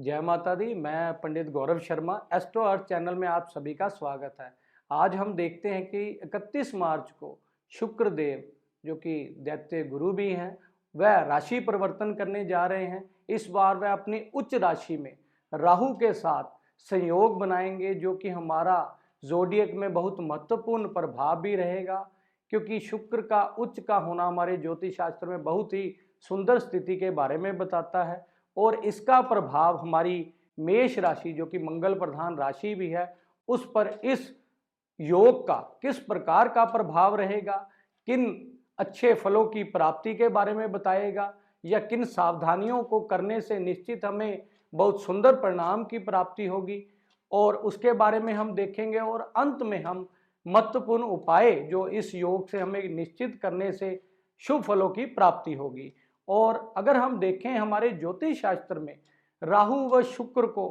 जय माता दी। मैं पंडित गौरव शर्मा, एस्ट्रो अर्थ चैनल में आप सभी का स्वागत है। आज हम देखते हैं कि 31 मार्च को शुक्र देव, जो कि दैत्य गुरु भी हैं, वह राशि परिवर्तन करने जा रहे हैं। इस बार वह अपनी उच्च राशि में राहु के साथ संयोग बनाएंगे, जो कि हमारा जोडियक में बहुत महत्वपूर्ण प्रभाव भी रहेगा, क्योंकि शुक्र का उच्च का होना हमारे ज्योतिष शास्त्र में बहुत ही सुंदर स्थिति के बारे में बताता है। और इसका प्रभाव हमारी मेष राशि, जो कि मंगल प्रधान राशि भी है, उस पर इस योग का किस प्रकार का प्रभाव रहेगा, किन अच्छे फलों की प्राप्ति के बारे में बताएगा, या किन सावधानियों को करने से निश्चित हमें बहुत सुंदर परिणाम की प्राप्ति होगी, और उसके बारे में हम देखेंगे। और अंत में हम महत्वपूर्ण उपाय जो इस योग से हमें निश्चित करने से शुभ फलों की प्राप्ति होगी। और अगर हम देखें, हमारे ज्योतिष शास्त्र में राहु व शुक्र को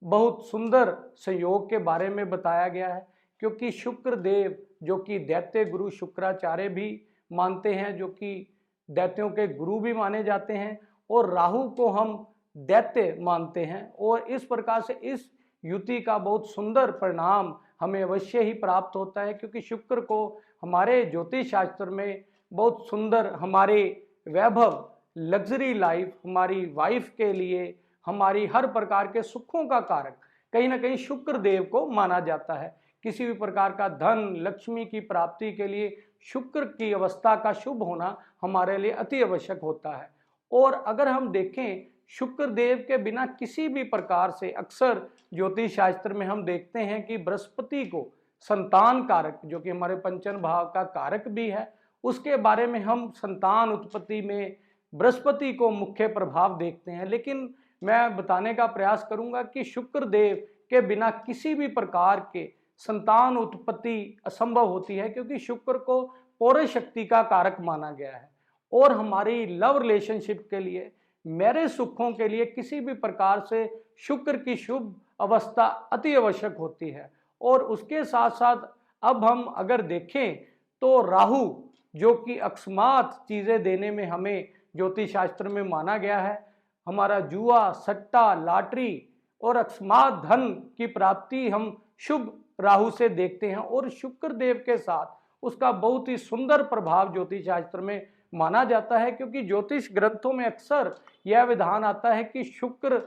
बहुत सुंदर संयोग के बारे में बताया गया है, क्योंकि शुक्र देव, जो कि दैत्य गुरु शुक्राचार्य भी मानते हैं, जो कि दैत्यों के गुरु भी माने जाते हैं, और राहु को हम दैत्य मानते हैं। और इस प्रकार से इस युति का बहुत सुंदर परिणाम हमें अवश्य ही प्राप्त होता है, क्योंकि शुक्र को हमारे ज्योतिष शास्त्र में बहुत सुंदर, हमारे वैभव, लग्जरी लाइफ, हमारी वाइफ के लिए, हमारी हर प्रकार के सुखों का कारक कहीं ना कहीं शुक्र देव को माना जाता है। किसी भी प्रकार का धन, लक्ष्मी की प्राप्ति के लिए शुक्र की अवस्था का शुभ होना हमारे लिए अति आवश्यक होता है। और अगर हम देखें, शुक्र देव के बिना किसी भी प्रकार से, अक्सर ज्योतिष शास्त्र में हम देखते हैं कि बृहस्पति को संतान कारक, जो कि हमारे पंचम भाव का कारक भी है, उसके बारे में हम संतान उत्पत्ति में बृहस्पति को मुख्य प्रभाव देखते हैं। लेकिन मैं बताने का प्रयास करूंगा कि शुक्र देव के बिना किसी भी प्रकार के संतान उत्पत्ति असंभव होती है, क्योंकि शुक्र को पौरुष शक्ति का कारक माना गया है। और हमारी लव रिलेशनशिप के लिए, मैरिज सुखों के लिए किसी भी प्रकार से शुक्र की शुभ अवस्था अति आवश्यक होती है। और उसके साथ साथ अब हम अगर देखें तो राहु, जो कि अकस्मात चीजें देने में हमें ज्योतिष शास्त्र में माना गया है, हमारा जुआ, सट्टा, लॉटरी और अकस्मात धन की प्राप्ति हम शुभ राहु से देखते हैं। और शुक्र देव के साथ उसका बहुत ही सुंदर प्रभाव ज्योतिष शास्त्र में माना जाता है, क्योंकि ज्योतिष ग्रंथों में अक्सर यह विधान आता है कि शुक्र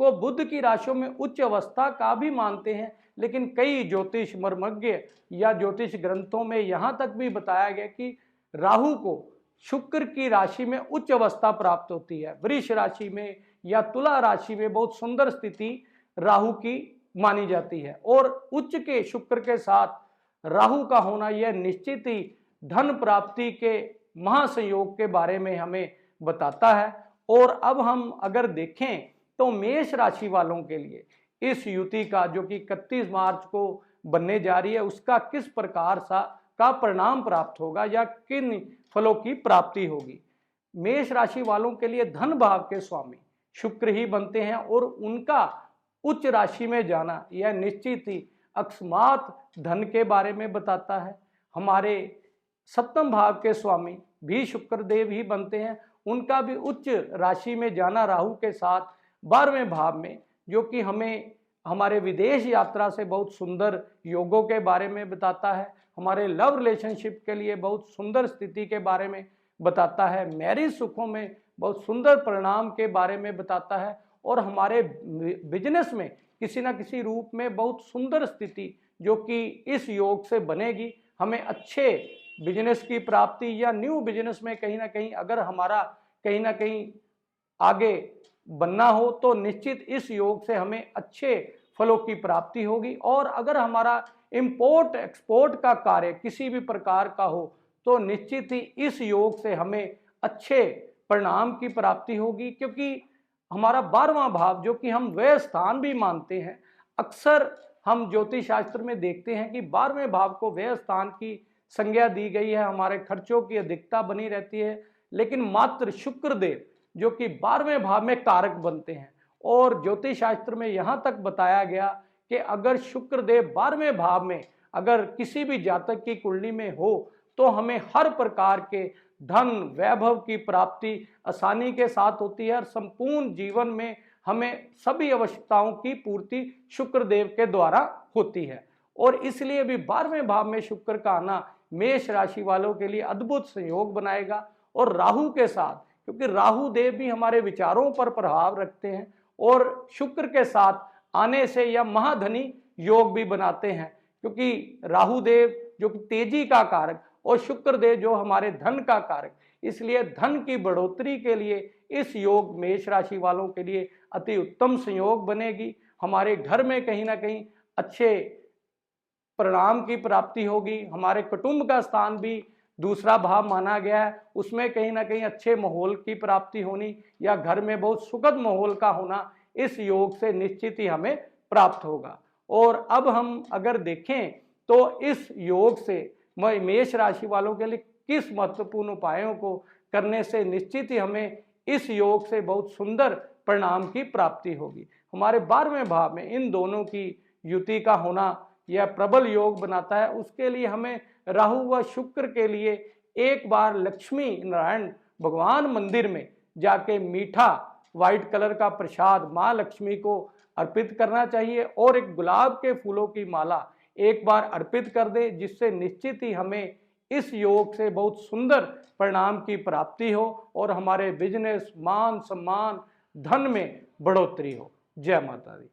को बुध की राशियों में उच्च अवस्था का भी मानते हैं। लेकिन कई ज्योतिष मर्मज्ञ या ज्योतिष ग्रंथों में यहाँ तक भी बताया गया कि राहु को शुक्र की राशि में उच्च अवस्था प्राप्त होती है। वृष राशि में या तुला राशि में बहुत सुंदर स्थिति राहु की मानी जाती है। और उच्च के शुक्र के साथ राहु का होना यह निश्चित ही धन प्राप्ति के महासंयोग के बारे में हमें बताता है। और अब हम अगर देखें तो मेष राशि वालों के लिए इस युति का, जो कि 31 मार्च को बनने जा रही है, उसका किस प्रकार का परिणाम प्राप्त होगा या किन फलों की प्राप्ति होगी। मेष राशि वालों के लिए धन भाव के स्वामी शुक्र ही बनते हैं, और उनका उच्च राशि में जाना यह निश्चित ही अकस्मात धन के बारे में बताता है। हमारे सप्तम भाव के स्वामी भी शुक्र देव ही बनते हैं, उनका भी उच्च राशि में जाना राहु के साथ 12वें भाव में, जो कि हमें हमारे विदेश यात्रा से बहुत सुंदर योगों के बारे में बताता है, हमारे लव रिलेशनशिप के लिए बहुत सुंदर स्थिति के बारे में बताता है, मैरिज सुखों में बहुत सुंदर परिणाम के बारे में बताता है, और हमारे बिजनेस में किसी न किसी रूप में बहुत सुंदर स्थिति जो कि इस योग से बनेगी, हमें अच्छे बिजनेस की प्राप्ति या न्यू बिजनेस में कहीं ना कहीं अगर हमारा कहीं ना कहीं आगे बनना हो तो निश्चित इस योग से हमें अच्छे फलों की प्राप्ति होगी। और अगर हमारा इंपोर्ट एक्सपोर्ट का कार्य किसी भी प्रकार का हो तो निश्चित ही इस योग से हमें अच्छे परिणाम की प्राप्ति होगी, क्योंकि हमारा 12वां भाव, जो कि हम व्यय स्थान भी मानते हैं, अक्सर हम ज्योतिष शास्त्र में देखते हैं कि 12वें भाव को व्यय स्थान की संज्ञा दी गई है, हमारे खर्चों की अधिकता बनी रहती है। लेकिन मात्र शुक्र देव, जो कि 12वें भाव में कारक बनते हैं, और ज्योतिष शास्त्र में यहाँ तक बताया गया कि अगर शुक्र देव 12वें भाव में अगर किसी भी जातक की कुंडली में हो तो हमें हर प्रकार के धन, वैभव की प्राप्ति आसानी के साथ होती है, और संपूर्ण जीवन में हमें सभी आवश्यकताओं की पूर्ति शुक्र देव के द्वारा होती है। और इसलिए भी 12वें भाव में शुक्र का आना मेष राशि वालों के लिए अद्भुत संयोग बनाएगा। और राहु के साथ, क्योंकि राहु देव भी हमारे विचारों पर प्रभाव रखते हैं, और शुक्र के साथ आने से यह महाधनी योग भी बनाते हैं, क्योंकि राहु देव जो कि तेजी का कारक और शुक्र देव जो हमारे धन का कारक, इसलिए धन की बढ़ोतरी के लिए इस योग मेष राशि वालों के लिए अति उत्तम संयोग बनेगी। हमारे घर में कहीं ना कहीं अच्छे परिणाम की प्राप्ति होगी। हमारे कुटुंब का स्थान भी दूसरा भाव माना गया है, उसमें कहीं ना कहीं अच्छे माहौल की प्राप्ति होनी या घर में बहुत सुखद माहौल का होना इस योग से निश्चित ही हमें प्राप्त होगा। और अब हम अगर देखें तो इस योग से मेष राशि वालों के लिए किस महत्वपूर्ण उपायों को करने से निश्चित ही हमें इस योग से बहुत सुंदर परिणाम की प्राप्ति होगी। हमारे 12वें भाव में इन दोनों की युति का होना यह प्रबल योग बनाता है। उसके लिए हमें राहु व शुक्र के लिए एक बार लक्ष्मी नारायण भगवान मंदिर में जाके मीठा व्हाइट कलर का प्रसाद माँ लक्ष्मी को अर्पित करना चाहिए और एक गुलाब के फूलों की माला एक बार अर्पित कर दे, जिससे निश्चित ही हमें इस योग से बहुत सुंदर परिणाम की प्राप्ति हो और हमारे बिजनेस, मान सम्मान, धन में बढ़ोतरी हो। जय माता दी।